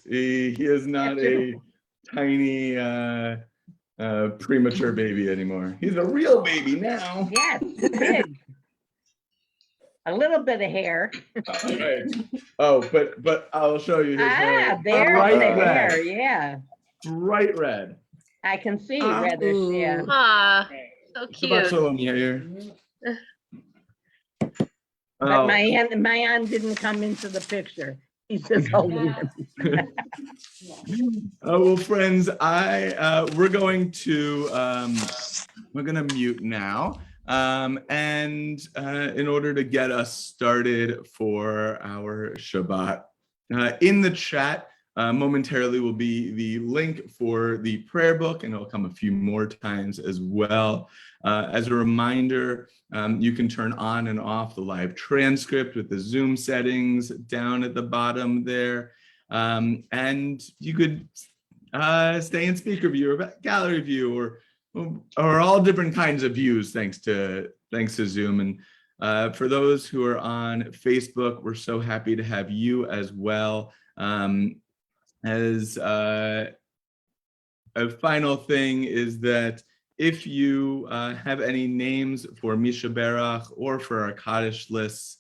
He is not a tiny premature baby anymore. He's a real baby now. Yes, too big. A little bit of hair. All right. Oh, but I'll show you his hair. There's Bright the red. hair, yeah. Bright red. I can see reddish, yeah. Ah, so It's about cute. Sholom here. But my aunt didn't come into the picture. He's just holding him. Well, friends, we're gonna mute now. And in order to get us started for our Shabbat, in the chat momentarily will be the link for the prayer book, and it'll come a few more times as well. As a reminder, you can turn on and off the live transcript with the Zoom settings down at the bottom there. And you could stay in speaker view or gallery view or all different kinds of views thanks to Zoom. And for those who are on Facebook, we're so happy to have you as well. As a final thing is that if you have any names for Misha Berach or for our Kaddish lists,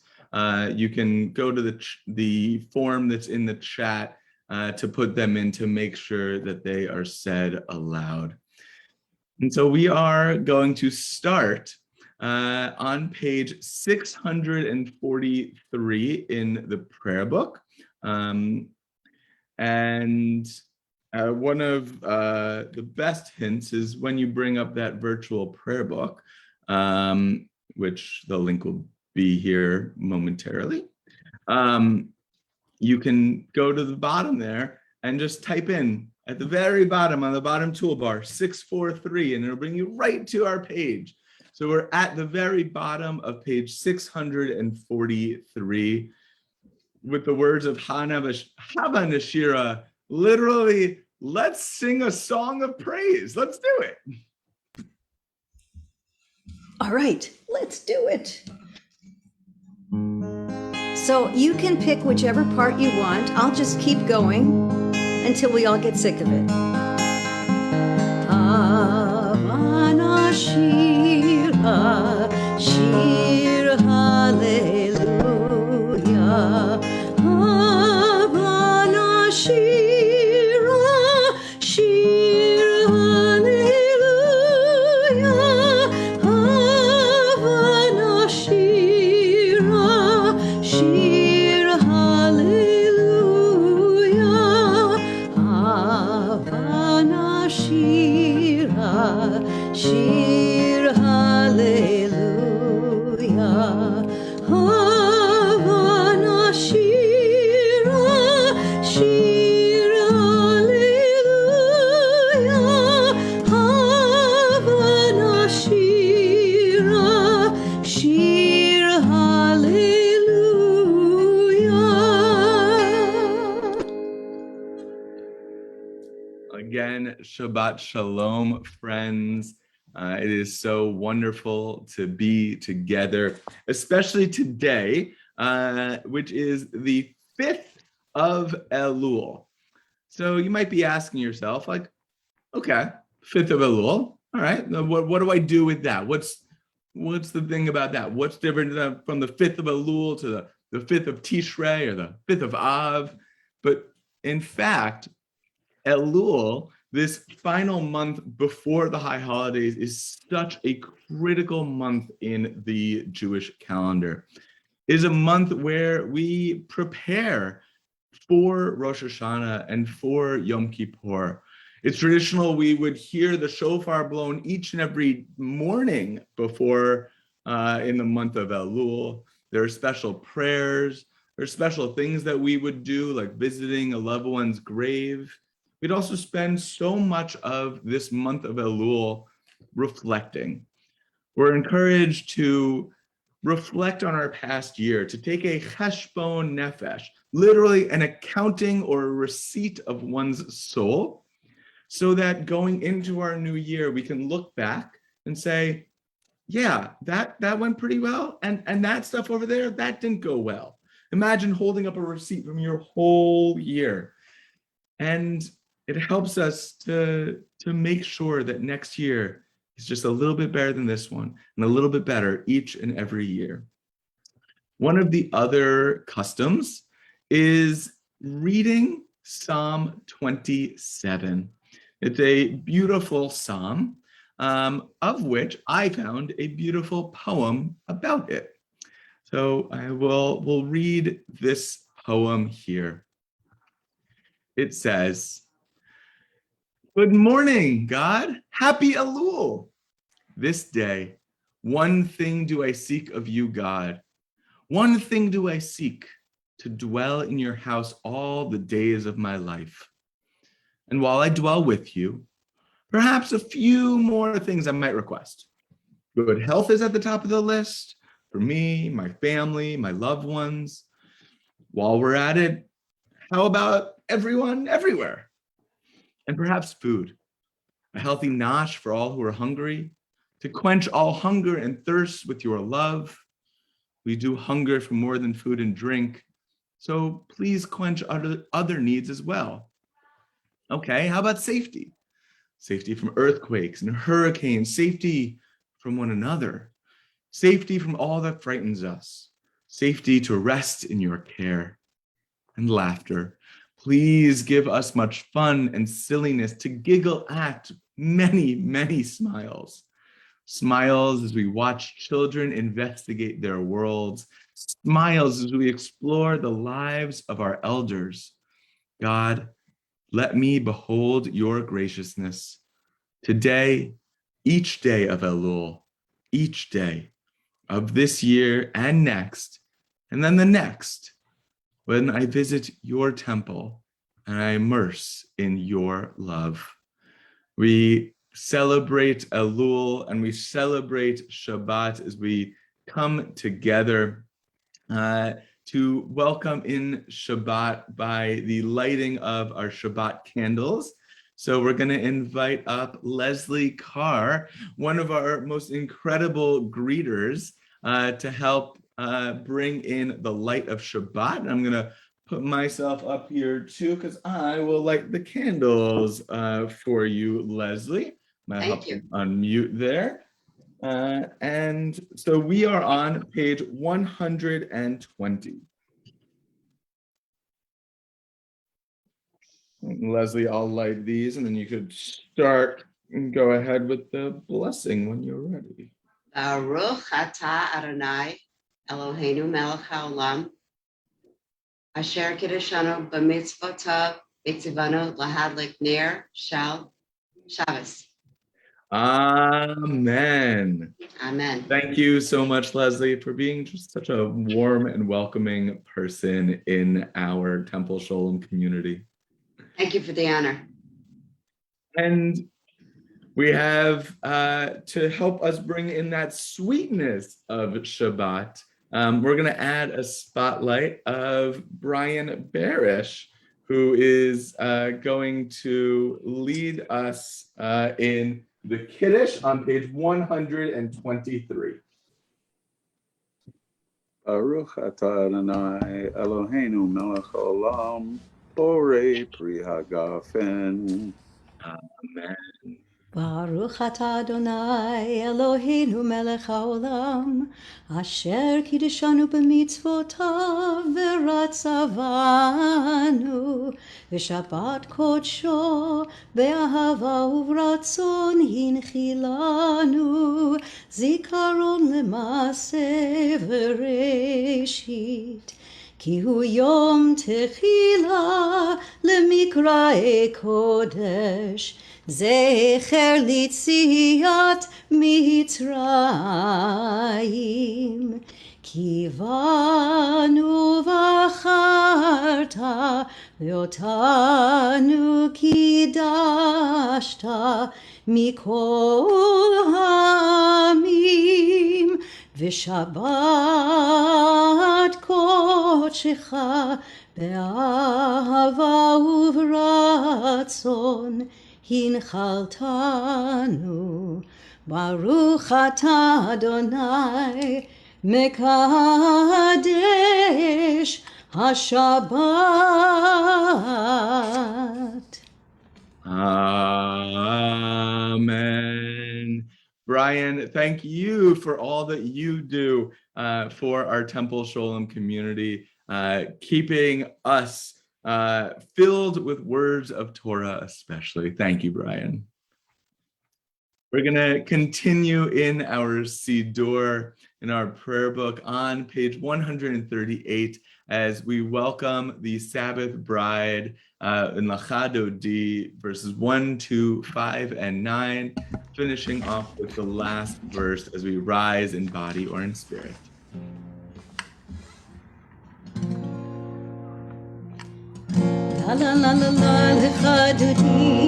you can go to the form that's in the chat to put them in to make sure that they are said aloud. And so we are going to start on page 643 in the prayer book. And one of the best hints is when you bring up that virtual prayer book, which the link will be here momentarily. You can go to the bottom there and just type in at the very bottom on the bottom toolbar 643, and it'll bring you right to our page. So we're at the very bottom of page 643 with the words of Hava Nashira, literally, let's sing a song of praise. Let's do it. All right, let's do it. So you can pick whichever part you want. I'll just keep going until we all get sick of it. Hava Nashira, Shir Hallelujah. Hava Nashira, Shir Hallelujah. Hava Nashira, Shir Hallelujah. Hava Nashira, Shir Hallelujah. Hava Nashira, Shir Hallelujah. Hava Nashira, Shir Hallelujah. Again, Shabbat Shalom, friends. It is so wonderful to be together, especially today, which is the 5th of Elul. So you might be asking yourself, like, okay, 5th of Elul, all right, what do I do with that? What's the thing about that? What's different from the 5th of Elul to the 5th of Tishrei or the 5th of Av? But in fact, Elul, this final month before the high holidays, is such a critical month in the Jewish calendar. It is a month where we prepare for Rosh Hashanah and for Yom Kippur. It's traditional we would hear the shofar blown each and every morning before in the month of Elul. There are special prayers, there are special things that we would do, like visiting a loved one's grave. We'd also spend so much of this month of Elul reflecting. We're encouraged to reflect on our past year, to take a cheshbon nefesh, literally an accounting or a receipt of one's soul, so that going into our new year, we can look back and say, yeah, that went pretty well, and that stuff over there, that didn't go well. Imagine holding up a receipt from your whole year. And it helps us to make sure that next year is just a little bit better than this one and a little bit better each and every year. One of the other customs is reading Psalm 27. It's a beautiful psalm, of which I found a beautiful poem about it. So we'll read this poem here. It says, "Good morning, God. Happy Elul. This day, one thing do I seek of you, God. One thing do I seek, to dwell in your house all the days of my life. And while I dwell with you, perhaps a few more things I might request. Good health is at the top of the list for me, my family, my loved ones. While we're at it, how about everyone everywhere? And perhaps food, a healthy nosh for all who are hungry, to quench all hunger and thirst with your love. We do hunger for more than food and drink, so please quench other needs as well. Okay, how about safety? Safety from earthquakes and hurricanes, safety from one another, safety from all that frightens us, safety to rest in your care, and laughter. Please give us much fun and silliness to giggle at, many, many smiles. Smiles as we watch children investigate their worlds. Smiles as we explore the lives of our elders. God, let me behold your graciousness. Today, each day of Elul, each day of this year and next, and then the next, when I visit your temple and I immerse in your love. We celebrate Elul and we celebrate Shabbat as we come together to welcome in Shabbat by the lighting of our Shabbat candles. So we're going to invite up Leslie Carr, one of our most incredible greeters, to help bring in the light of Shabbat. And I'm going to put myself up here too, because I will light the candles for you, Leslie. Thank you. Unmute there. And so we are on page 120. Leslie, I'll light these and then you could start and go ahead with the blessing when you're ready. Baruch atah Adonai Eloheinu melech haolam asher kiddushanu b'mitzvotav v'tzivanu lahadlik ner shel Shabbos. Amen. Amen. Thank you so much, Leslie, for being just such a warm and welcoming person in our Temple Sholom community. Thank you for the honor. And we have, to help us bring in that sweetness of Shabbat, we're going to add a spotlight of Brian Barish, who is going to lead us in the Kiddush on page 123. Baruch atah Adonai Eloheinu melech haolam borei pri hagafen. Amen. Baruch atah Adonai Eloheinu melech haolam asher kiddushanu b'mitzvotav v'ratzavanu v'shabbat kodsho be'ahava uvratzon hinchilanu zikaron lema'aseh v'reshit כי הוא יום תחילה למקראי קודש, זכר ליציאת מצרים. כי בנו בחרת ואותנו קידשת מכל העמים, ושבת קודשך באהבה וברצון הנחלתנו. ברוך אתה אדוני מקדש השבת. Brian, thank you for all that you do for our Temple Sholom community, keeping us filled with words of Torah especially. Thank you, Brian. We're going to continue in our Siddur, in our prayer book on page 138, as we welcome the Sabbath bride in Lachadodi, verses 1, 2, 5, and 9, finishing off with the last verse as we rise in body or in spirit. La la la la la Lachadodi.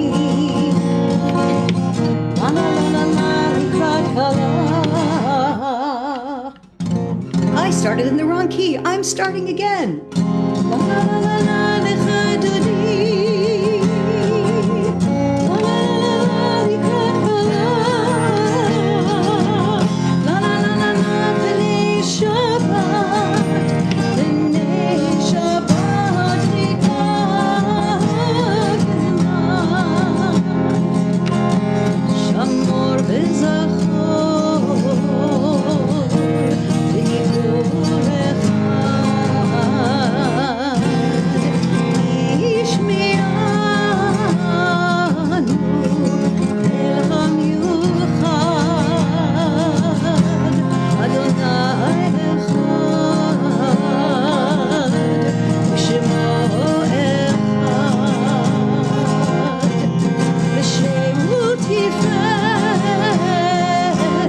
La la la la la I started in the wrong key. I'm starting again. La la la la la Lachadodi. La la la la la la la la B'nei Shabbat. B'nei Shabbat Shamor v'zachor v'yivorech yishme'anu el hamiuchad Adonai echad v'shemo echad v'shemo tiferet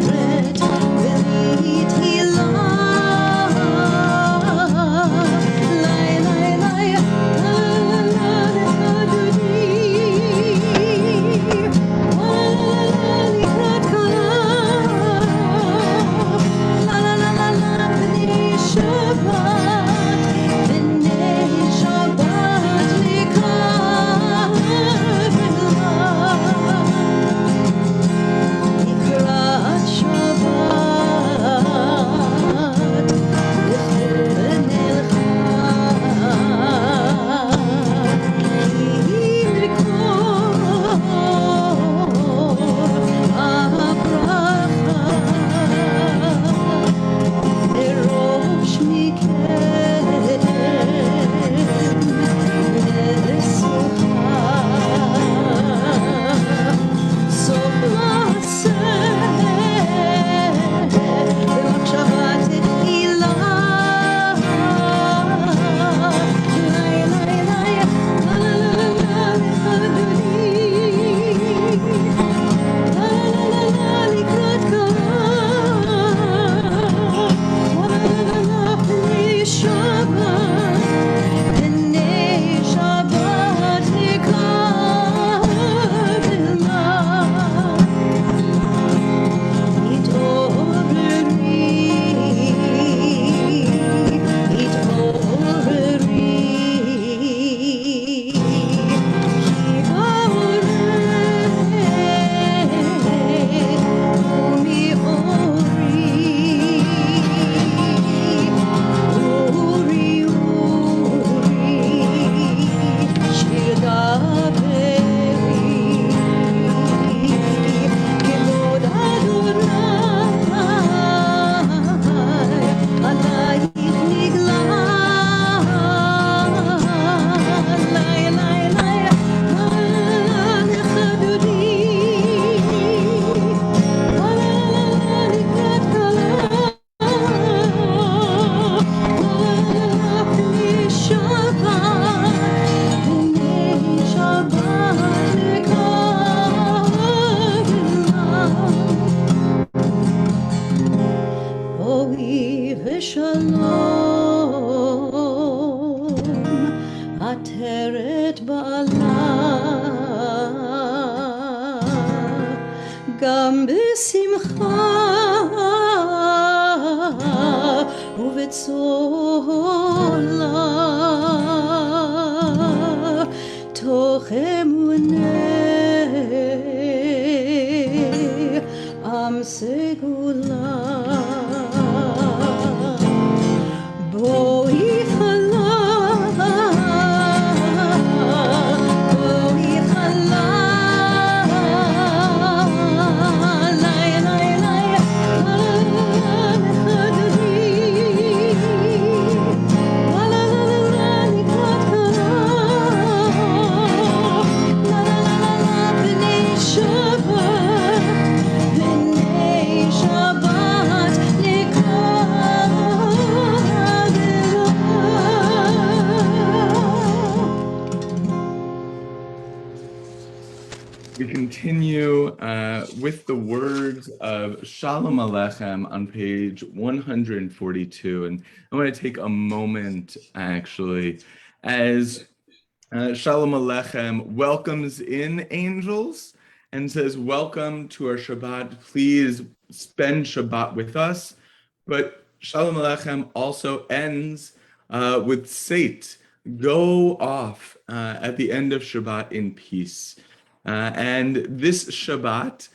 v'lit hilah lai lai lai la la Lachadodi la la la likrat kala la la la la la B'nei Shabbat B'nei Shabbat likrat לקראת שבת אם לקרוא הברכה לראש מכם לשמחה סוף מעשה במחשבה תחילה לי לי לי לה לה לה לה Lachadodi לה לה לה לה לקראת קלה לה לה לה B'nei Shabbat B'nei Shabbat לקראת כבוד אדוני עלייך נגלה לי לי לי Lachadodi la la la la לקראת קלה la la la B'nei Shabbat B'nei Shabbat לקראת אוהי ושלום עטרת בעלה גם בשמחה ובצולה תוך אמונה עם סגולה בואי חלה לי לי לי We continue with the words of Shalom Aleichem on page 142. And I want to take a moment, actually, as Shalom Aleichem welcomes in angels and says, welcome to our Shabbat. Please spend Shabbat with us. But Shalom Aleichem also ends with Seit. Go off at the end of Shabbat in peace. And this Shabbat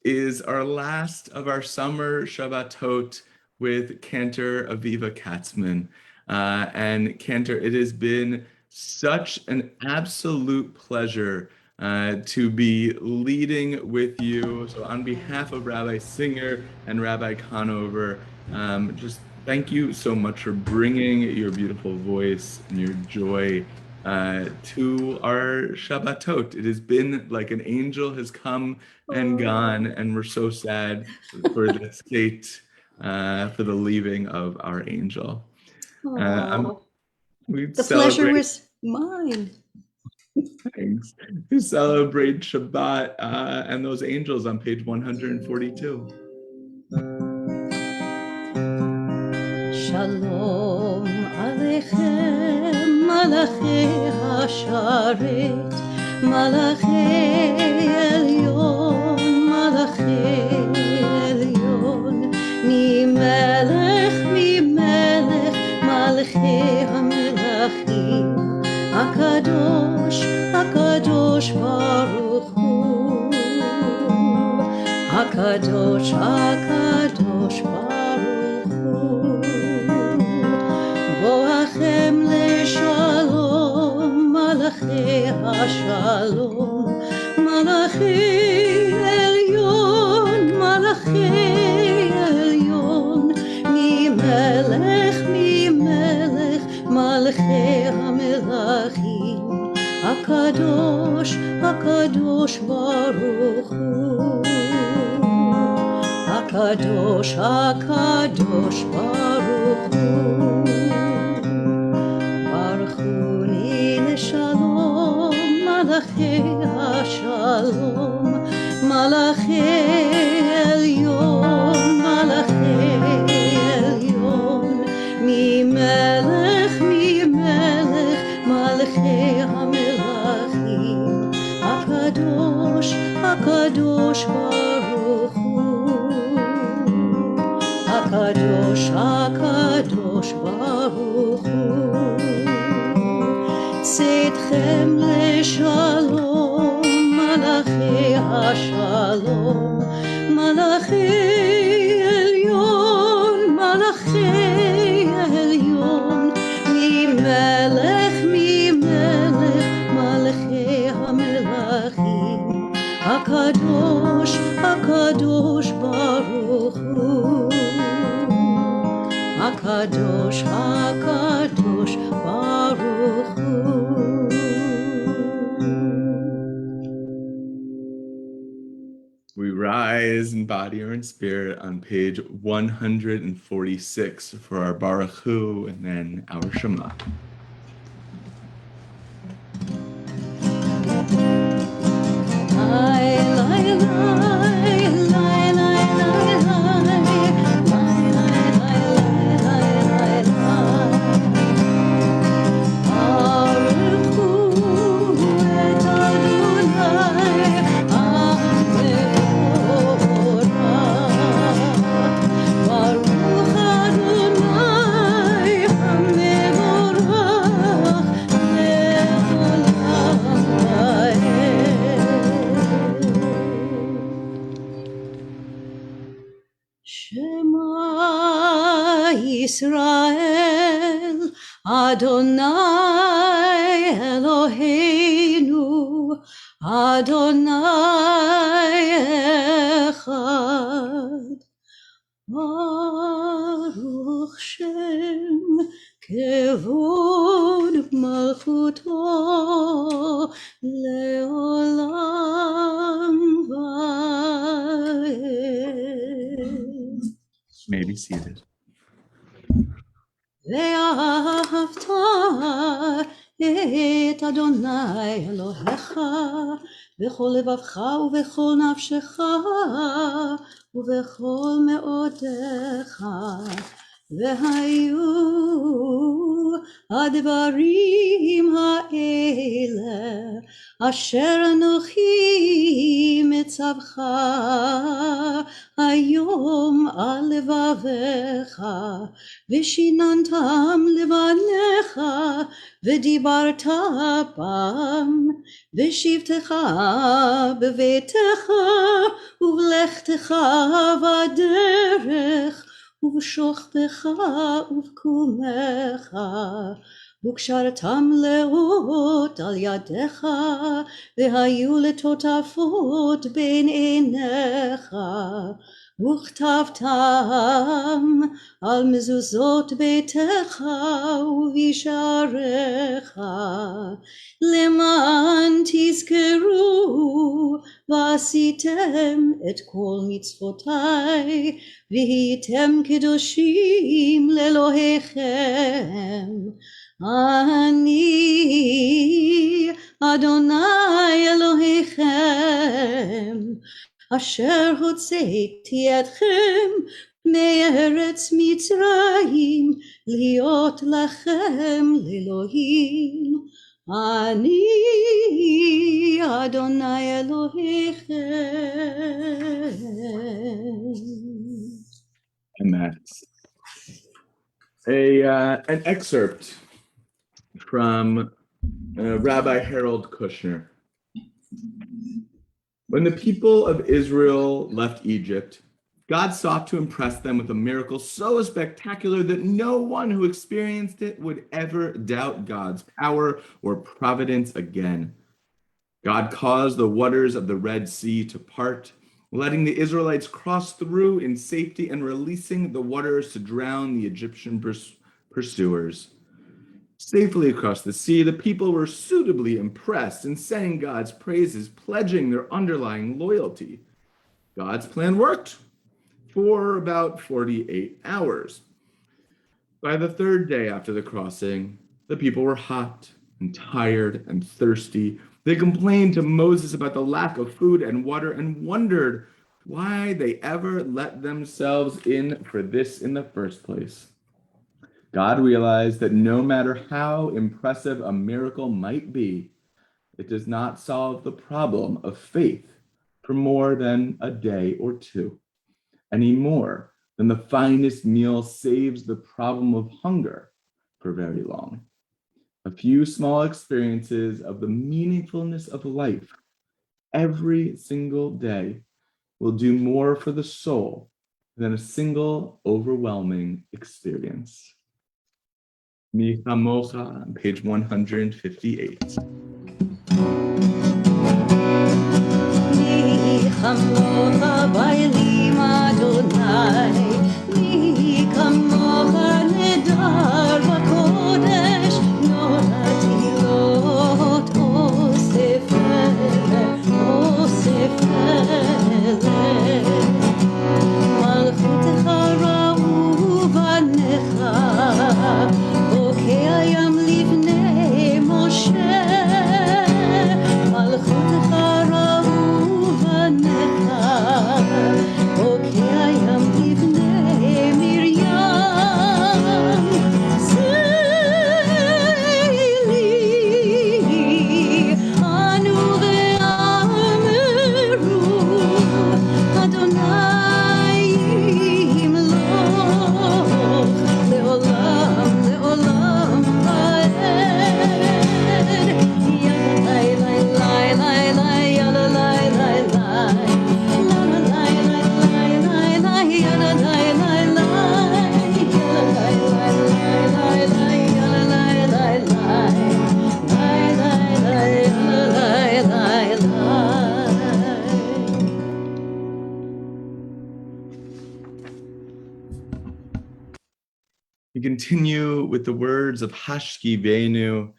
is our last of our summer Shabbatot with Cantor Aviva Katzman. And Cantor, it has been such an absolute pleasure to be leading with you. So on behalf of Rabbi Singer and Rabbi Conover, just thank you so much for bringing your beautiful voice and your joy to our Shabbatot. It has been like an angel has come and gone, and we're so sad for the state, for the leaving of our angel. We The pleasure was mine. Thanks. We celebrate Shabbat and those angels on page 142. Shalom Aleichem, Malachi Hasharet, Malachi Elyon, Malachi Elyon, Mimelech, Malachi HaMelachim, Akadosh, Akadosh Baruch Hu, Akadosh, Akadosh Baruch Hu, Boachem leShalom, Malachi HaShalom, Malachi Elyon, Malachi Elyon, Mimelech, Malachi HaMelachim, Akadosh, Akadosh Baruch Hu, Akadosh, Akadosh Baruch Hu, Baruch Hu Ni leShalom, Malachi HaShalom, Malachi Elyon, Malachi Elyon, Mimelech, Malachi HaMelachim, Akadosh, Akadosh Baruch Hu, Akadosh, Akadosh Baruch Hu, Tzedchem leShalom, Malachi HaShalom, Malachi Elyon, Malachi Elyon, Mimelech, Malachi HaMelachim, Akadosh, Akadosh Baruch Hu, Akadosh, Akadosh Baruch Hu. We rise in body or in spirit on page 146 for our Baruch Hu and then our Shema. Israel, Adonai Eloheinu, Adonai Echad, Baruch Shem Kevod Malchuto Leolam Vaed. May be seated. Ve'ahavta את אדוני אלוהיך בכל לבבך ובכל נפשך ובכל מאודיך. והיו הדברים האלה אשר אנוכי מצווך היום על לבביך, ושיננתם לבניך, ודיברת בם בשבתך בביתך ובלכתך בדרך ובשוכבך ובקומך, וקשרתם לאות על ידיך, והיו לטוטפות בין עיניך, וכתבתם על מזוזות ביתך ובשעריך, למען תזכרו ועשיתם את כל מצוותי, והייתם קדושים לאלוהיכם. אני אדוני אלוהיכם, אשר הוצאתי אתכם מארץ מצרים, להיות לכם לאלוהים. אני אדוני אלוהיכם. And that's an excerpt from Rabbi Harold Kushner. When the people of Israel left Egypt, God sought to impress them with a miracle so spectacular that no one who experienced it would ever doubt God's power or providence again. God caused the waters of the Red Sea to part, letting the Israelites cross through in safety and releasing the waters to drown the Egyptian pursuers. Safely across the sea, the people were suitably impressed and sang God's praises, pledging their underlying loyalty. God's plan worked for about 48 hours. By the third day after the crossing, the people were hot and tired and thirsty. They complained to Moses about the lack of food and water and wondered why they ever let themselves in for this in the first place. God realized that no matter how impressive a miracle might be, it does not solve the problem of faith for more than a day or two, any more than the finest meal saves the problem of hunger for very long. A few small experiences of the meaningfulness of life every single day will do more for the soul than a single overwhelming experience. Mi Chamocha, page 158. מי כמוך באלים אדוני, מי כמוך נדר בקודש, נולדתי לאות אוסף אלה, מלכותך ראו בניך, בוקע ים לבני משה, מלכותך ראו בניך, בוקע ים לבני מרים, צאלי אנו ואמרו, אדוני ימלוך לעולם לעולם ועד. יאללה לי לי לי לי יאללה לי לי לי יאללה לי לי לי לי יאללה לי לי לי יאללה לי לי לי יאללה לי לי לי. We continue with the words of Hashkivenu,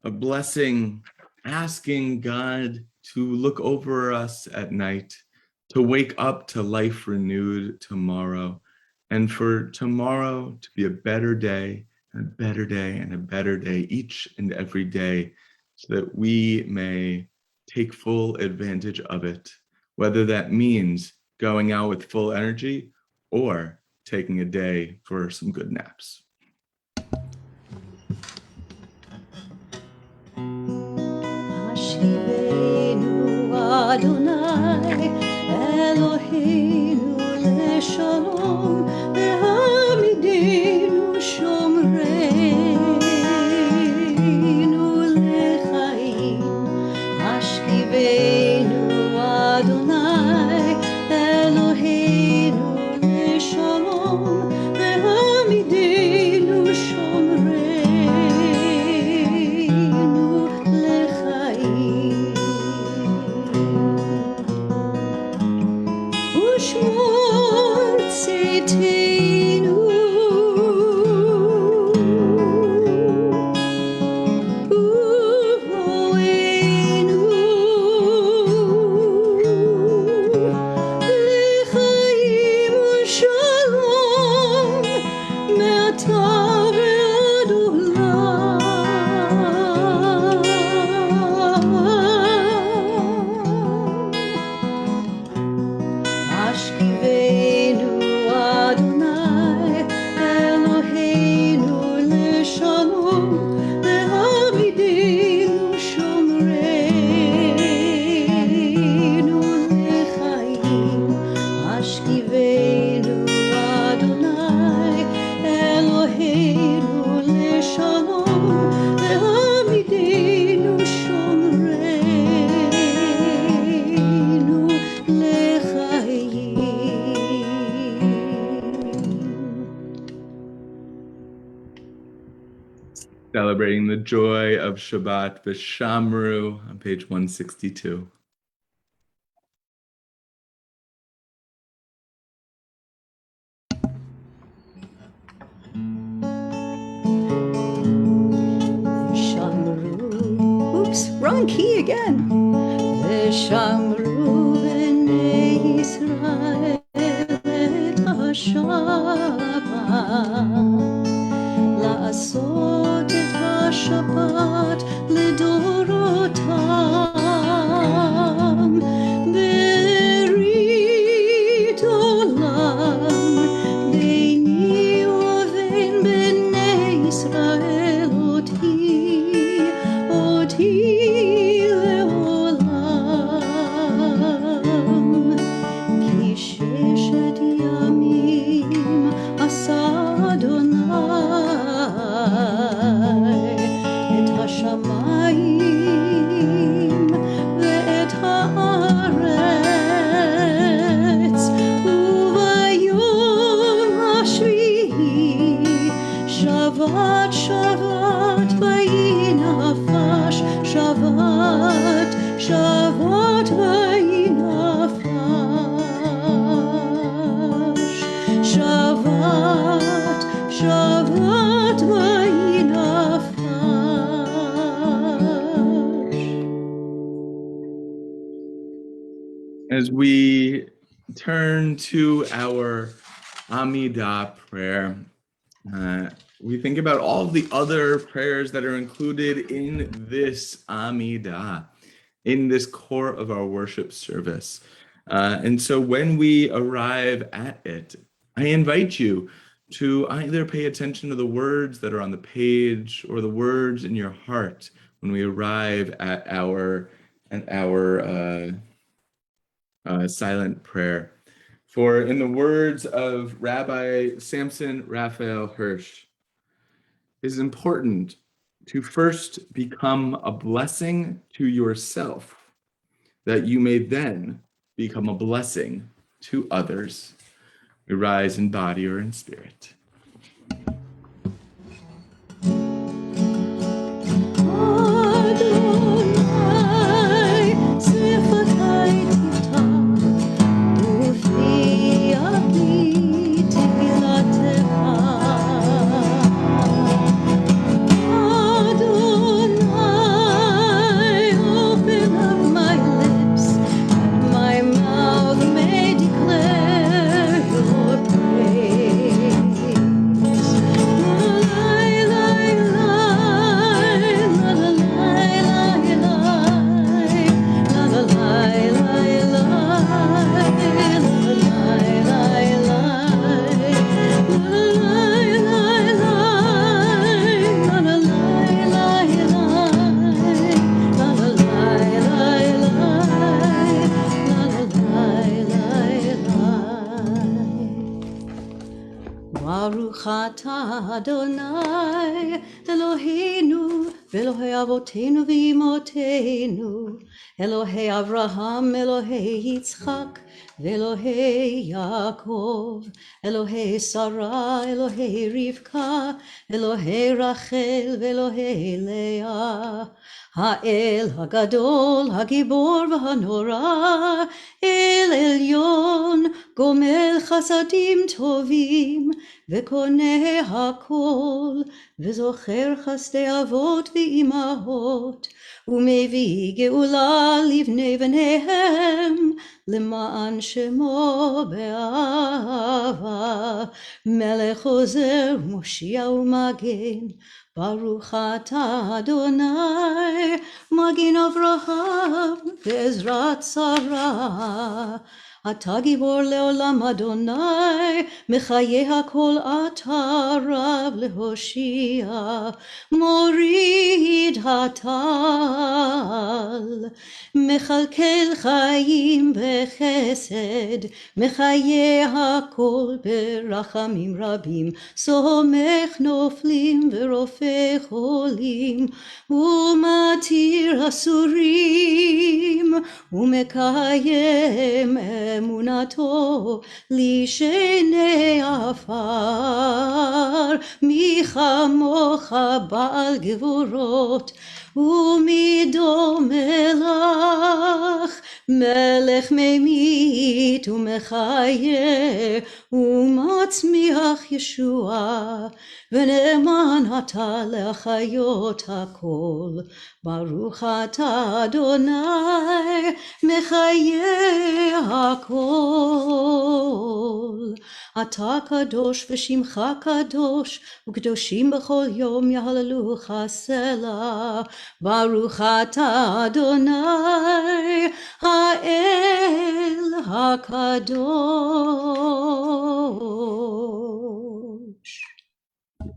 a blessing, asking God to look over us at night, to wake up to life renewed tomorrow, and for tomorrow to be a better day and a better day and a better day each and every day, so that we may take full advantage of it, whether that means going out with full energy or taking a day for some good naps. Hashivenu Adonai Eloheinu leshalom ve'hamidenu shomreinu lechaim. Hashivenu Adonai Eloheinu leshalom ve'hamidenu shomreinu lechaim. Ushmor tzitenu uvoenu lechaim ushalom me'ata ve'ad olam. Ashkivenu Adonai Eloheinu leshalom ve'hamidenu shomreinu lechaim. Ashkivenu Adonai Eloheinu leshalom ve'hamidenu shomreinu lechaim. Celebrating the joy of Shabbat V'Shamru on page 162. Shamru. Oops, wrong key again. Veshamru b'nei Yisrael et haShabbat, la'asot et haShabbat לדורותם, ברית עולם ביני ובין בני ישראל אותי לעולם. כי ששת ימים עשה אדוני את השמיים ואת הארץ, וביום השביעי שבת שבת ויהי נפש, שבת שבת ויהי נפש, שבת שבת ויהי נפש. As we turn to our Amidah prayer, we think about all the other prayers that are included in this Amidah, in this core of our worship service. And so when we arrive at it, I invite you to either pay attention to the words that are on the page or the words in your heart when we arrive at our silent prayer. For in the words of Rabbi Samson Raphael Hirsch, it is important to first become a blessing to yourself, that you may then become a blessing to others. We rise in body or in spirit. Adonai, sifetai tiftach, ufi api tehilatecha. Adonai, open up my lips, and my mouth may declare your praise. ברוך אתה אדוני אלוהינו ואלוהי אבותינו ואמותינו, אלוהי אברהם, אלוהי יצחק ואלוהי יעקב, אלוהי שרה, אלוהי רבקה, אלוהי רחל ואלוהי לאה. האל הגדול, הגיבור והנורא, אל עליון, גומל חסדים טובים, וקונה הכל, וזוכר חסדי אבות ואימהות, ומביא גאולה לבני בניהם, למען שמו באהבה. מלך עוזר, מושיע ומגן, ברוך אתה אדוני, מגן אברהם ועזרת שרה. אתה גיבור לעולם אדוני, מחיי הכל אתה רב להושיע, מוריד הטל, מכלכל חיים בחסד, מחיי הכל ברחמים רבים, סומך נופלים ורופא חולים, ומתיר אסורים, ומקיים אמונתו לשני עפר. מי כמוך בעל גבורות ומי דומה לך, מלך ממית ומחיה ומצמיח ישועה, ונאמן אתה להחיות הכל. ברוך אתה אדוני מחיי הכל. אתה קדוש ושמך קדוש, וקדושים בכל יום יהללוך סלה. ברוך אתה אדוני האל הקדוש.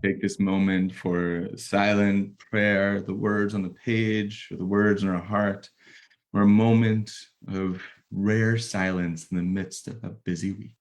Take this moment for silent prayer, the words on the page, or the words in our heart, or a moment of rare silence in the midst of a busy week.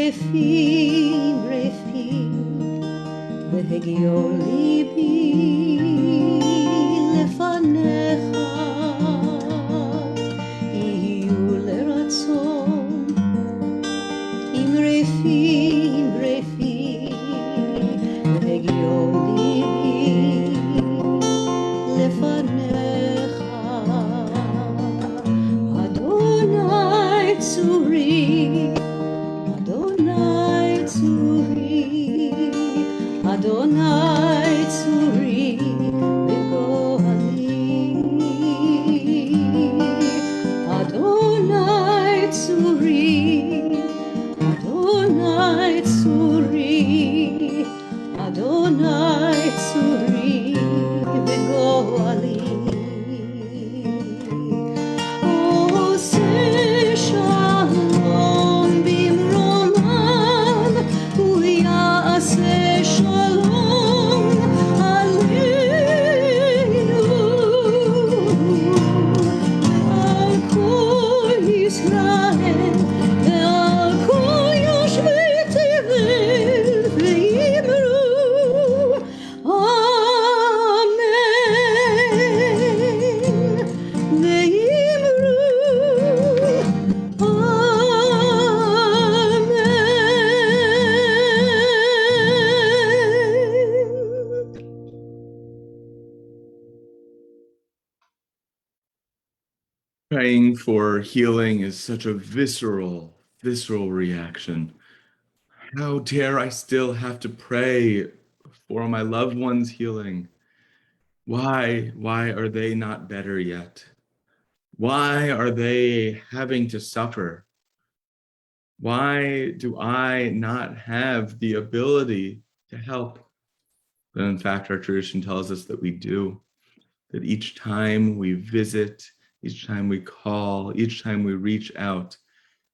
רפים רפים והגיעו ליבי לפניך, יהיו לרצון עם רפים רפים והגיעו ליבי לפניך. אדוני צורי, אדוני צורי, אדוני צורי. Praying for healing is such a visceral reaction. How dare I still have to pray for my loved ones' healing? Why are they not better yet? Why are they having to suffer? Why do I not have the ability to help? But in fact, our tradition tells us that we do, that each time we visit, each time we call, each time we reach out,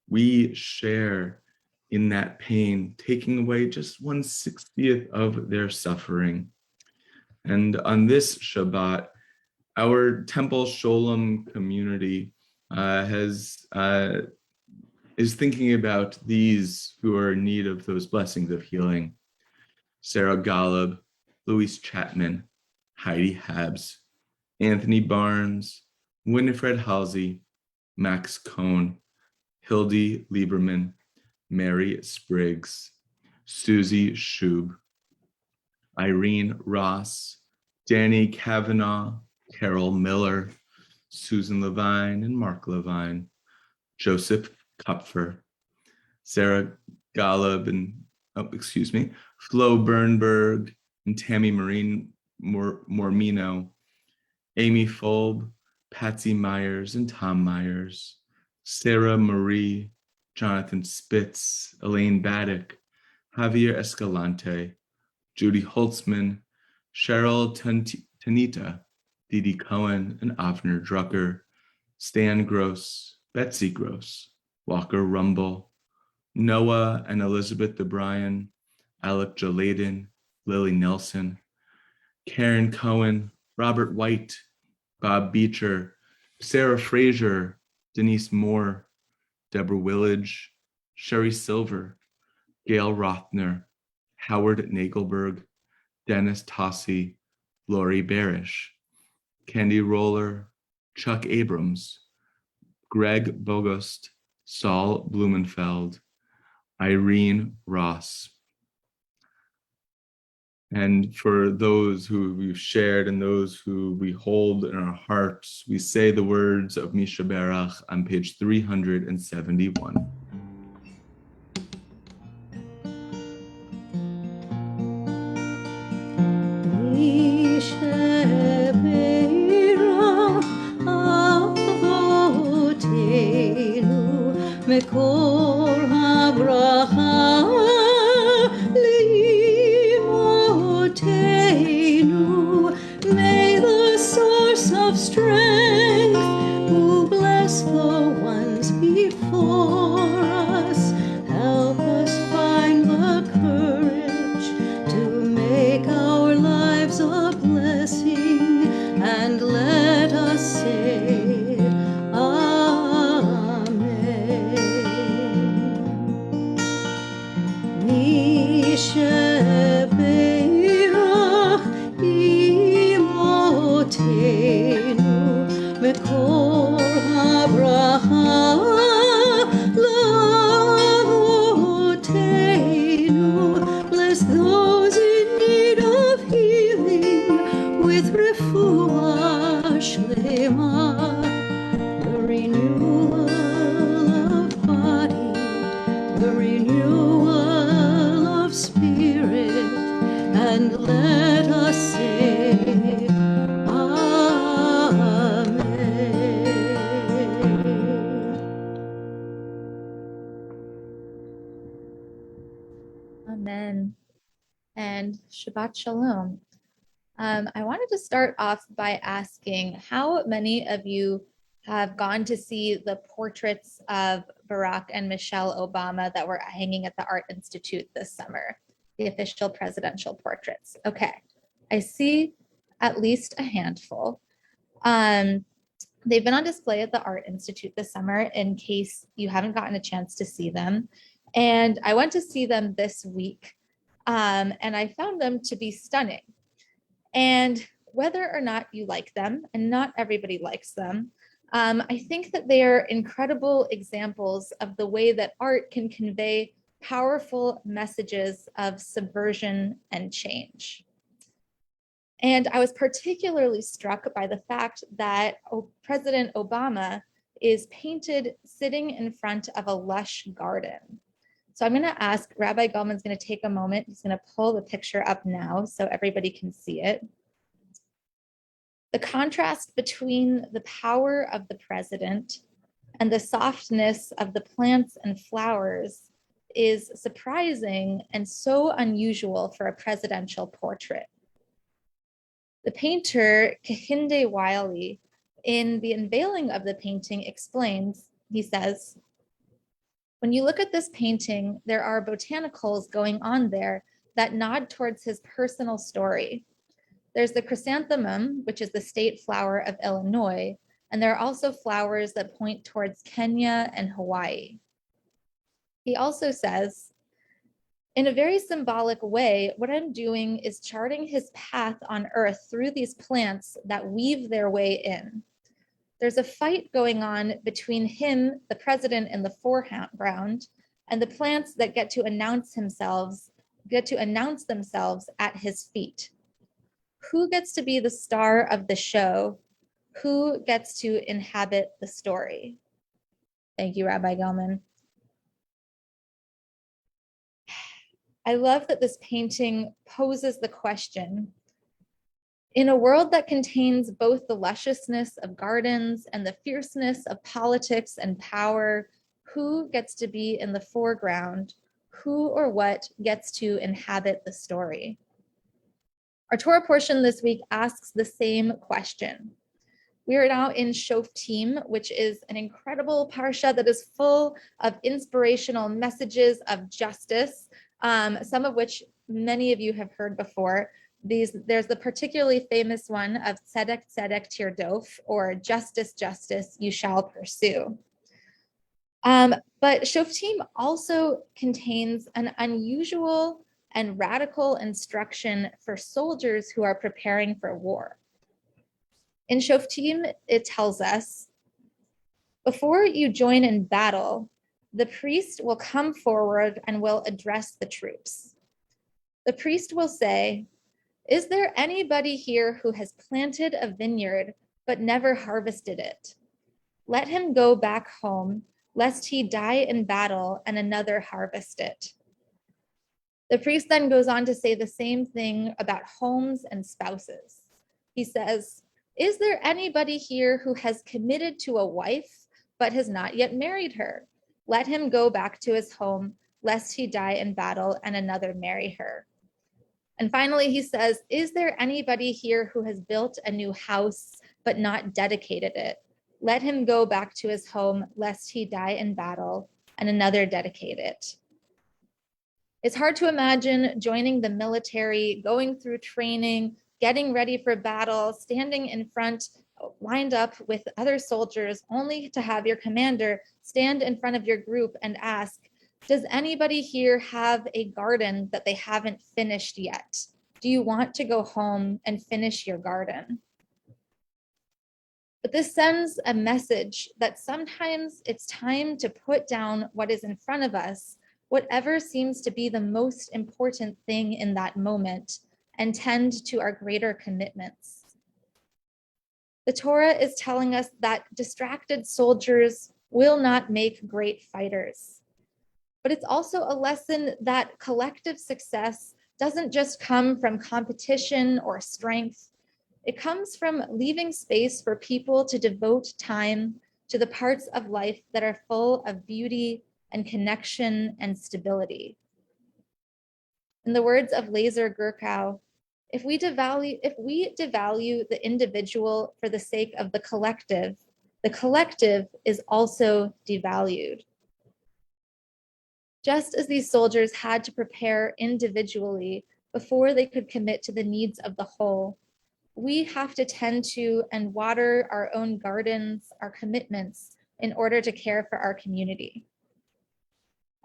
we share in that pain, taking away just 1/60th of their suffering. And on this Shabbat, our Temple Sholom community is thinking about these who are in need of those blessings of healing. Sarah Golub, Louise Chapman, Heidi Habs, Anthony Barnes, Winifred Halsey, Max Cohn, Hildy Lieberman, Mary Spriggs, Susie Schub, Irene Ross, Danny Kavanaugh, Carol Miller, Susan Levine and Mark Levine, Joseph Kupfer, Sarah Golub and, Flo Bernberg and Tammy Marine Mormino, Amy Folb, Patsy Myers and Tom Myers, Sarah Marie, Jonathan Spitz, Elaine Baddock, Javier Escalante, Judy Holtzman, Cheryl Tanita, Didi Cohen and Avner Drucker, Stan Gross, Betsy Gross, Walker Rumble, Noah and Elizabeth DeBryan, Alec Jaladen, Lily Nelson, Karen Cohen, Robert White, Bob Beecher, Sarah Frazier, Denise Moore, Deborah Willage, Sherry Silver, Gail Rothner, Howard Nagelberg, Dennis Tossi, Lori Barish, Candy Roller, Chuck Abrams, Greg Bogost, Saul Blumenfeld, Irene Ross. And for those who we've shared and those who we hold in our hearts, we say the words of Misha Berach on page 371. מקור הברכה לאמותינו. May the source of strength who bless the ones before us help us find the courage to make our lives a blessing, and let us say שבירך אמותינו, מקור הברכה לאבותינו. Bless those in need of healing with refuah shlema, the renewal of body, the renewal of spirit, and let us say Amen. Amen. And Shabbat Shalom. I wanted to start off by asking how many of you have gone to see the portraits of Barack and Michelle Obama that were hanging at the Art Institute this summer, the official presidential portraits. Okay, I see at least a handful. They've been on display at the Art Institute this summer in case you haven't gotten a chance to see them. And I went to see them this week, and I found them to be stunning. And whether or not you like them, and not everybody likes them, I think that they are incredible examples of the way that art can convey powerful messages of subversion and change. And I was particularly struck by the fact that President Obama is painted sitting in front of a lush garden. So I'm going to ask, Rabbi Goldman's going to take a moment. He's going to pull the picture up now so everybody can see it. The contrast between the power of the president and the softness of the plants and flowers is surprising and so unusual for a presidential portrait. The painter, Kehinde Wiley, in the unveiling of the painting explains, he says, when you look at this painting, there are botanicals going on there that nod towards his personal story. There's the chrysanthemum, which is the state flower of Illinois, and there are also flowers that point towards Kenya and Hawaii. He also says, in a very symbolic way, what I'm doing is charting his path on earth through these plants that weave their way in. There's a fight going on between him, the president, in the foreground, and the plants that get to announce themselves at his feet. Who gets to be the star of the show? Who gets to inhabit the story? Thank you, Rabbi Gelman. I love that this painting poses the question, in a world that contains both the lusciousness of gardens and the fierceness of politics and power, who gets to be in the foreground? Who or what gets to inhabit the story? Our Torah portion this week asks the same question. We are now in Shoftim, which is an incredible parsha that is full of inspirational messages of justice, some of which many of you have heard before. There's the particularly famous one of Tzedek, Tzedek Tirdof, or Justice, Justice, you shall pursue. But Shoftim also contains an unusual and radical instruction for soldiers who are preparing for war. In Shoftim, it tells us, before you join in battle, the priest will come forward and will address the troops. The priest will say, is there anybody here who has planted a vineyard but never harvested it? Let him go back home, lest he die in battle and another harvest it. The priest then goes on to say the same thing about homes and spouses. He says, is there anybody here who has committed to a wife but has not yet married her? Let him go back to his home, lest he die in battle and another marry her. And finally, he says, is there anybody here who has built a new house but not dedicated it? Let him go back to his home, lest he die in battle and another dedicate it. It's hard to imagine joining the military, going through training, getting ready for battle, standing in front, lined up with other soldiers, only to have your commander stand in front of your group and ask, does anybody here have a garden that they haven't finished yet? Do you want to go home and finish your garden? But this sends a message that sometimes it's time to put down what is in front of us, whatever seems to be the most important thing in that moment, and tend to our greater commitments. The Torah is telling us that distracted soldiers will not make great fighters. But it's also a lesson that collective success doesn't just come from competition or strength. It comes from leaving space for people to devote time to the parts of life that are full of beauty and connection and stability. In the words of Lazer Gurkow, if we devalue the individual for the sake of the collective is also devalued. Just as these soldiers had to prepare individually before they could commit to the needs of the whole, we have to tend to and water our own gardens, our commitments, in order to care for our community.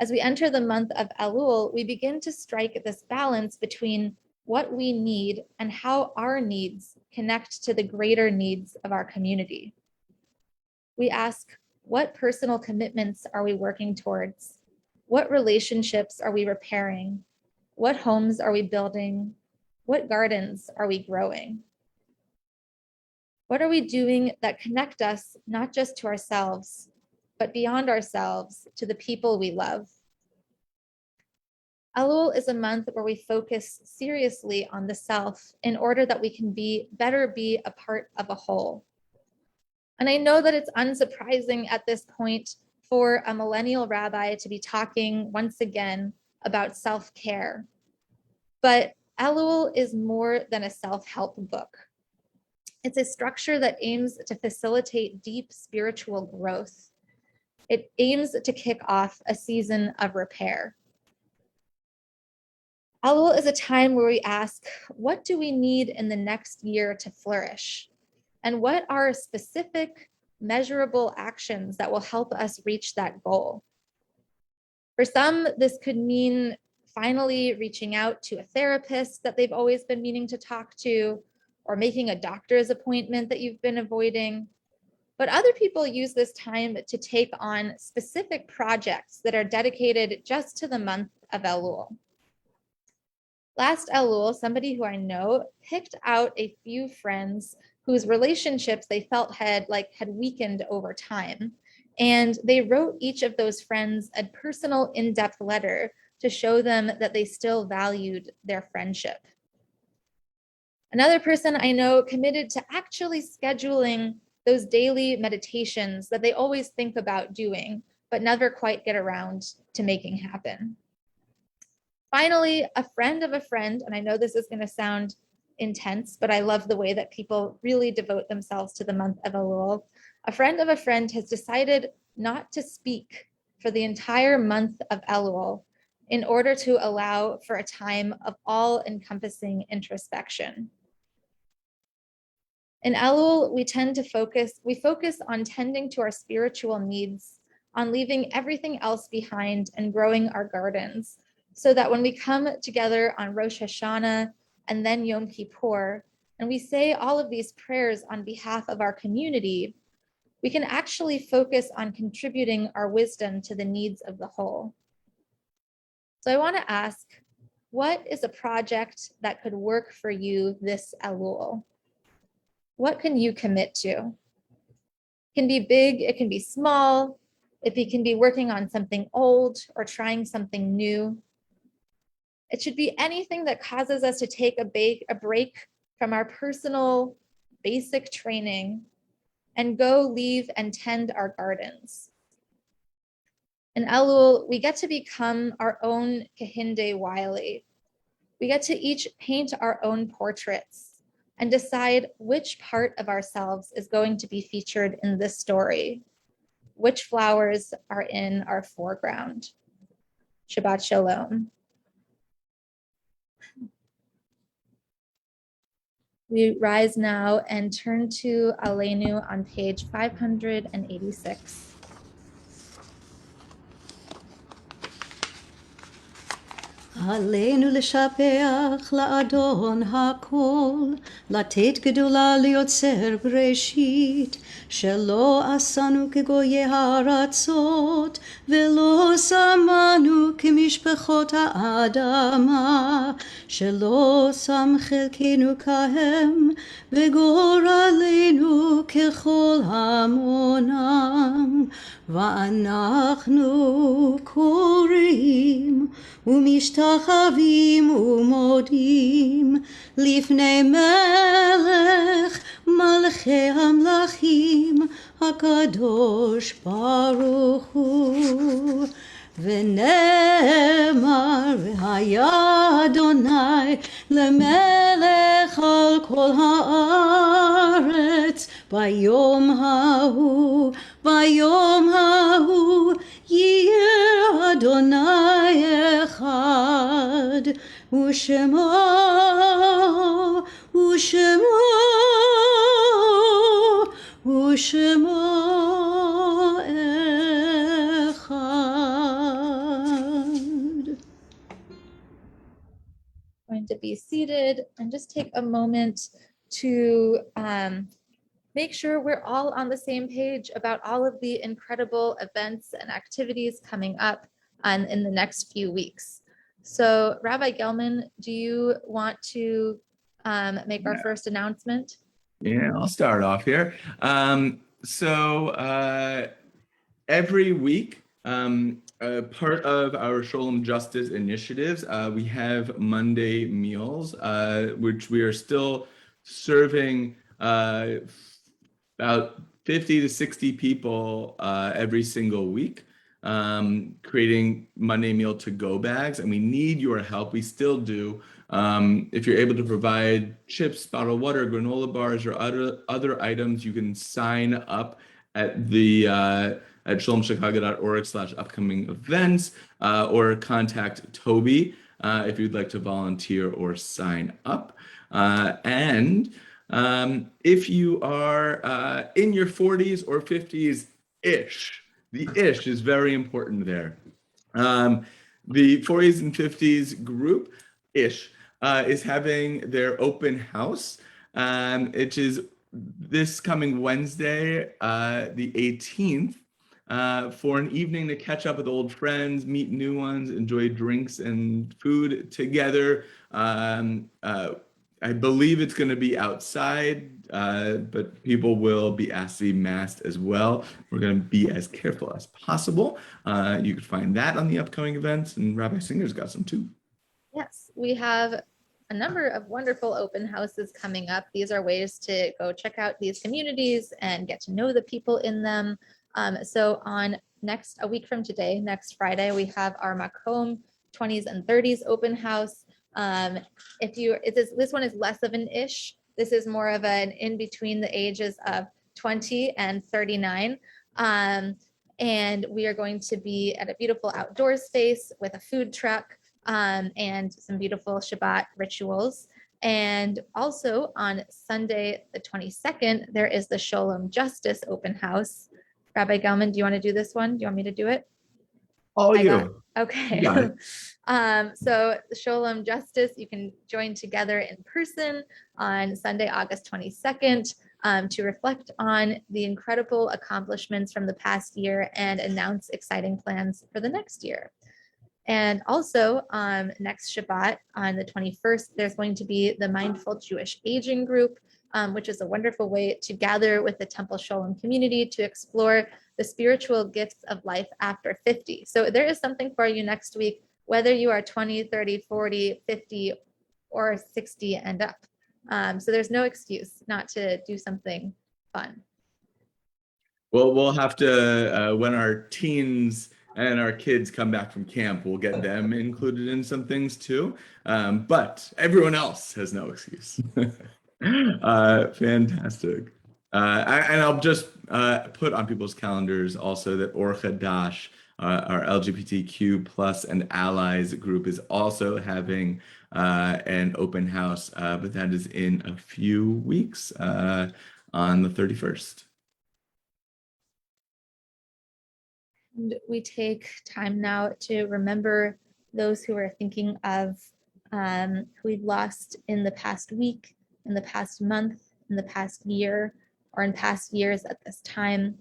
As we enter the month of Elul, we begin to strike this balance between what we need and how our needs connect to the greater needs of our community. We ask, what personal commitments are we working towards? What relationships are we repairing? What homes are we building? What gardens are we growing? What are we doing that connect us not just to ourselves, but beyond ourselves to the people we love? Elul is a month where we focus seriously on the self in order that we can better be a part of a whole. And I know that it's unsurprising at this point for a millennial rabbi to be talking once again about self-care. But Elul is more than a self-help book. It's a structure that aims to facilitate deep spiritual growth. It aims to kick off a season of repair. Elul is a time where we ask, what do we need in the next year to flourish? And what are specific, measurable actions that will help us reach that goal? For some, this could mean finally reaching out to a therapist that they've always been meaning to talk to, or making a doctor's appointment that you've been avoiding. But other people use this time to take on specific projects that are dedicated just to the month of Elul. Last Elul, somebody who I know picked out a few friends whose relationships they felt had weakened over time. And they wrote each of those friends a personal in-depth letter to show them that they still valued their friendship. Another person I know committed to actually scheduling those daily meditations that they always think about doing, but never quite get around to making happen. Finally, a friend of a friend, and I know this is going to sound intense, but I love the way that people really devote themselves to the month of Elul. A friend of a friend has decided not to speak for the entire month of Elul in order to allow for a time of all-encompassing introspection. In Elul, we focus on tending to our spiritual needs, on leaving everything else behind and growing our gardens, so that when we come together on Rosh Hashanah and then Yom Kippur, and we say all of these prayers on behalf of our community, we can actually focus on contributing our wisdom to the needs of the whole. So I want to ask, what is a project that could work for you this Elul? What can you commit to? It can be big, it can be small, if you can be working on something old or trying something new. It should be anything that causes us to take a break from our personal basic training and go leave and tend our gardens. In Elul, we get to become our own Kehinde Wiley. We get to each paint our own portraits and decide which part of ourselves is going to be featured in this story, which flowers are in our foreground. Shabbat Shalom. We rise now and turn to Aleinu on page 586. עלינו לשבח לאדון הכל, לתת גדולה ליוצר בראשית, שלא עשנו כגויי הארצות, ולא שמנו כמשפחות האדמה, שלא שם חלקנו כהם, וגורלנו ככל המונם, ואנחנו קוראים ומשתחווים ומודים לפני מלך מלכי המלכים הקדוש ברוך הוא. ונאמר והיה אדוני למלך על כל הארץ ביום ההוא יהיה אדוני אחד ושמו אחד. Going to be seated and just take a moment to make sure we're all on the same page about all of the incredible events and activities coming up in the next few weeks. So Rabbi Gelman, do you want to make our first announcement? Yeah, I'll start off here. Every week, part of our Sholom Justice initiatives, we have Monday meals, which we are still serving about 50 to 60 people every single week, creating Monday meal to go bags. And we need your help. We still do. If you're able to provide chips, bottled water, granola bars, or other items, you can sign up at the at shalomchicago.org/upcoming events, or contact Toby if you'd like to volunteer or sign up. And if you are in your 40s or 50s ish, the ish is very important there. The 40s and 50s group ish is having their open house. It is this coming Wednesday, the 18th, for an evening to catch up with old friends, meet new ones, enjoy drinks and food together. I believe it's going to be outside, but people will be asked to be masked as well. We're going to be as careful as possible. You can find that on the upcoming events, and Rabbi Singer's got some too. Yes, we have a number of wonderful open houses coming up. These are ways to go check out these communities and get to know the people in them. So on a week from today, next Friday, we have our Makom 20s and 30s open house. This one is less of an ish. This is more of an in between the ages of 20 and 39. And we are going to be at a beautiful outdoor space with a food truck and some beautiful Shabbat rituals. And also on Sunday, the 22nd, there is the Sholom Justice open house. Rabbi Gelman, do you want to do this one? Do you want me to do it? All you. Okay. So Sholom Justice, you can join together in person on Sunday, August 22nd, to reflect on the incredible accomplishments from the past year and announce exciting plans for the next year. And also next Shabbat on the 21st, there's going to be the Mindful Jewish Aging Group, which is a wonderful way to gather with the Temple Sholom community to explore the spiritual gifts of life after 50. So there is something for you next week, whether you are 20, 30, 40, 50, or 60 and up. So there's no excuse not to do something fun. Well, we'll have to, when our teens and our kids come back from camp, we'll get them included in some things too. But everyone else has no excuse. Fantastic. And I'll just put on people's calendars also that Or Hadash, our LGBTQ plus and allies group, is also having an open house, but that is in a few weeks on the 31st. And we take time now to remember those who are thinking of who we've lost in the past week, in the past month, in the past year, or in past years at this time,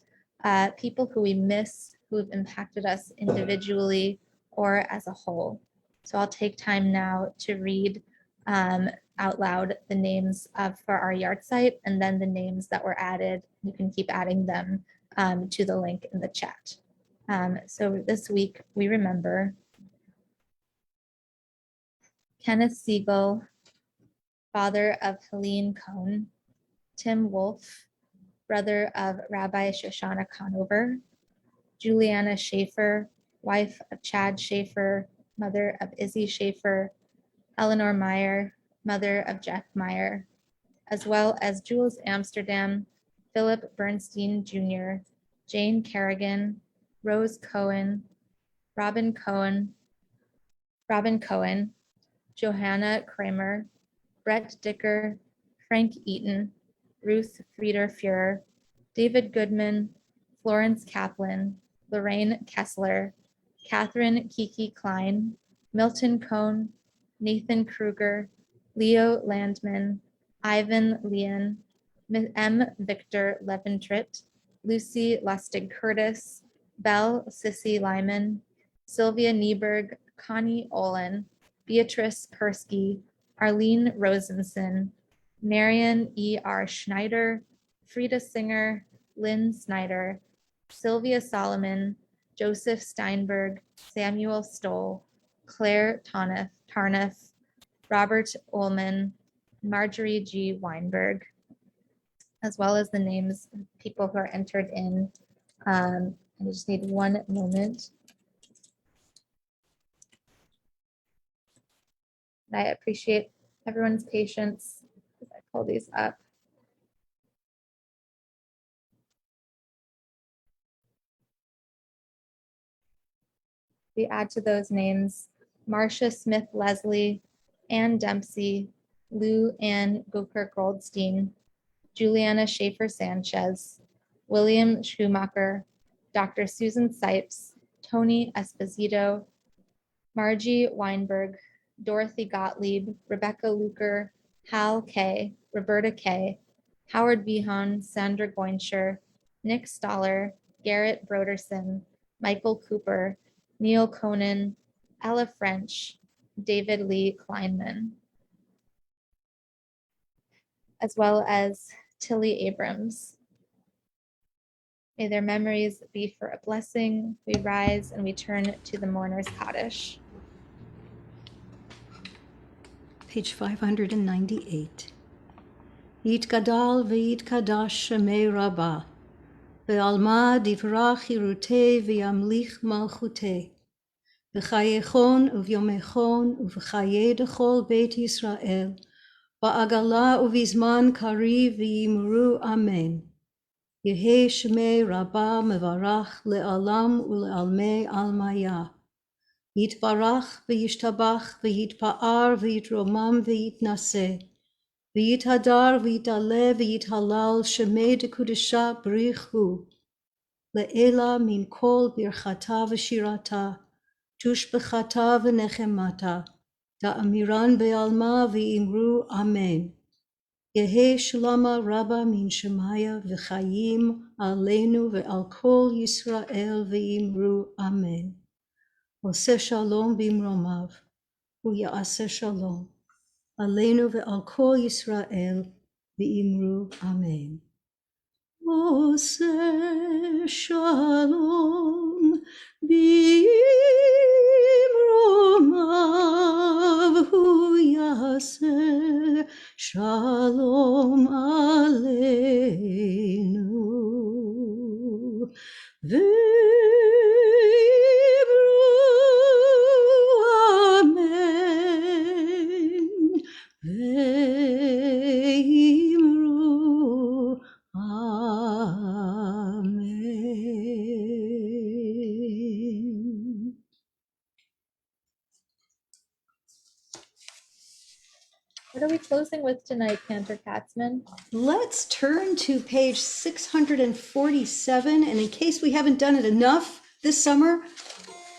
people who we miss, who have impacted us individually or as a whole. So I'll take time now to read out loud the names for our yard site, and then the names that were added. You can keep adding them to the link in the chat. So this week we remember Kenneth Siegel, father of Helene Cohn, Tim Wolf, brother of Rabbi Shoshana Conover, Juliana Schaefer, wife of Chad Schaefer, mother of Izzy Schaefer, Eleanor Meyer, mother of Jeff Meyer, as well as Jules Amsterdam, Philip Bernstein Jr., Jane Kerrigan, Rose Cohen, Robin Cohen, Johanna Kramer, Brett Dicker, Frank Eaton, Ruth Frieder Fuhrer, David Goodman, Florence Kaplan, Lorraine Kessler, Catherine Kiki Klein, Milton Cohn, Nathan Kruger, Leo Landman, Ivan Leon, M. Victor Leventrit, Lucy Lustig Curtis, Belle Sissy Lyman, Sylvia Nieberg, Connie Olin, Beatrice Persky, Arlene Rosenson, Marion E.R. Schneider, Frida Singer, Lynn Snyder, Sylvia Solomon, Joseph Steinberg, Samuel Stoll, Claire Tarniff, Robert Ullman, Marjorie G. Weinberg, as well as the names of people who are entered in. I just need one moment. I appreciate everyone's patience as I pull these up. We add to those names Marcia Smith Leslie, Ann Dempsey, Lou Ann Gooker Goldstein, Juliana Schaefer Sanchez, William Schumacher, Dr. Susan Sipes, Tony Esposito, Margie Weinberg, Dorothy Gottlieb, Rebecca Luker, Hal K, Roberta K, Howard Behan, Sandra Goincher, Nick Stoller, Garrett Broderson, Michael Cooper, Neil Conan, Ella French, David Lee Kleinman, as well as Tilly Abrams. May their memories be for a blessing. We rise and we turn to the mourner's Kaddish. Page 598. Yitgadal v'yitkadash shemei Rabbah, ve'alma divrach hirutei v'yamlich malchutei, v'chayechon uvyomechon uv'chaye dechol Beit Yisrael, ba'agala uvizman kari v'yimru amen. Yehe shemei Rabbah mevarach le'alam ule'almei almaya. Yitbarach v'yishtabach v'yitpa'ar v'yitromam v'yitnaseh. V'yithadar v'yitale v'yithalal shemei dekudesha b'richu. Le'ela min kol birchata v'shirata. Tushbechata v'nechemata. Da'amiran be'alma v'imru amen. Yehe shalama rabba min shemaya v'chayim aleinu ve'al kol Yisrael v'imru amen. Oseh shalom bimromav, u'ya'aseh shalom. Aleinu ve'al kol Yisrael v'imru amen. Oseh shalom bimromav, u'ya'aseh shalom aleinu. Ve'imru amen. What are we closing with tonight, Cantor Katzman? Let's turn to page 647, and in case we haven't done it enough this summer,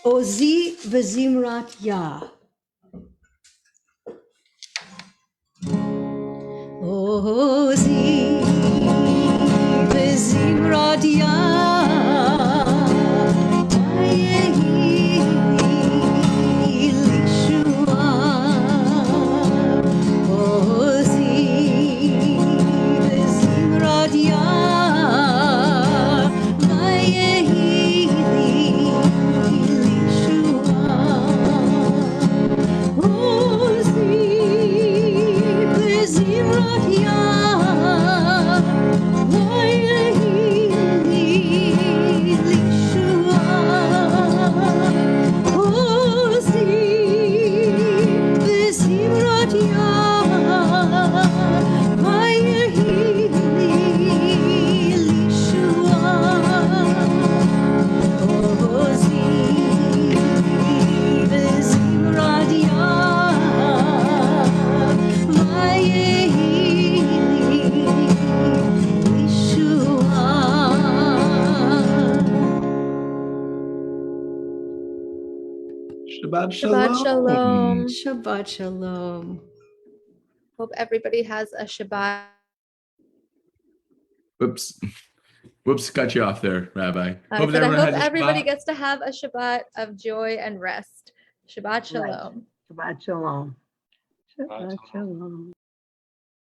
Ozi v'zimrat Yah. Ozi v'zimrat Yah, vayehi lishua. Ozi v'zimrat Yah, vayehi lishua. Ozi v'zimrat Yah, vayehi lishua. Ozi v'zimrat Yah, vayehi lishua. Ozi v'zimrat Yah, vayehi lishua. Shabbat Shabbat shalom. Shabbat shalom. Hope everybody has a Shabbat. Whoops, cut you off there, Rabbi. I said, I hope has a everybody Shabbat. gets to have a Shabbat of joy and rest. Shabbat shalom. Shabbat shalom. Shabbat shalom.